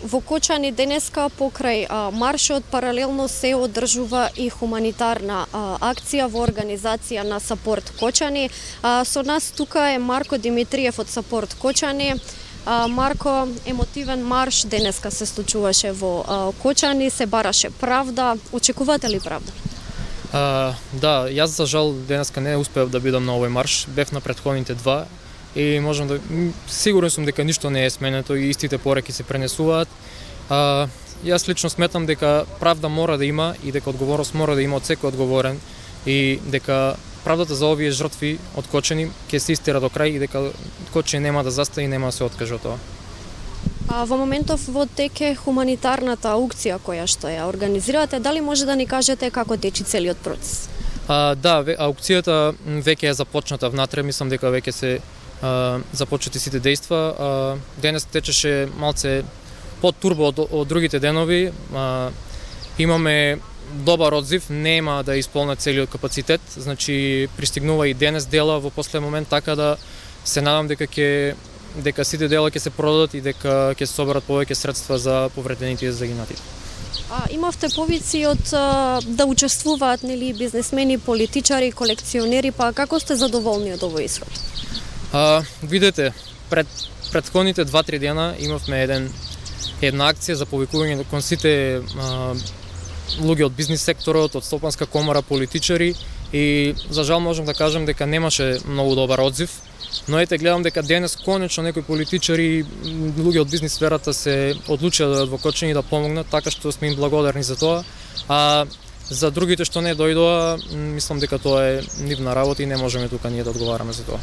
Во Кочани денеска покрај маршот паралелно се одржува и хуманитарна акција во организација на Сапорт Кочани. Со нас тука е Марко Димитриев од Сапорт Кочани. Марко, емотивен марш денеска се случуваше во Кочани, се бараше правда. Очекувате ли правда? Да, јас за жал денеска не успеав да бидам на овој марш, бев на претходните два и можам да сигурен сум дека ништо не е сменето и истите пореки се пренесуваат. Јас лично сметам дека правда мора да има и дека одговорност мора да има од секој одговорен и дека правдата за овие жртви од Кочани ќе се истера до крај и дека Кочани нема да застане и нема да се откаже од тоа. Во моментов во тек е хуманитарната аукција која што ја организирате, дали може да ни кажете како тече целиот процес? Да, аукцијата веќе е започната внатре, мислам дека веќе се започнати сите дејства. Денес течеше малце по-турбо од другите денови. Имаме добар одзив, нема да исполнат целиот капацитет, значи пристигнува и денес дела во последен момент, така да се надам дека сите дела ќе се продадат и дека ќе се соберат повеќе средства за повредените и загинатите. Имавте повици од да учествуваат бизнесмени, политичари, колекционери, па како сте задоволни од овој исход? Видете, предходните 2-3 дена имавме една акција за повикување кон сите луѓе од бизнис секторот, од Стопанска комора, политичари и за жал можам да кажам дека немаше многу добар одзив. Но ете, гледам дека денес конечно некои политичари, луѓе од бизнис сферата се одлучија да во Кочани да помогнат, така што сме им благодарни за тоа. А за другите што не дојдоа, мислам дека тоа е нивна работа и не можеме тука ние да одговараме за тоа.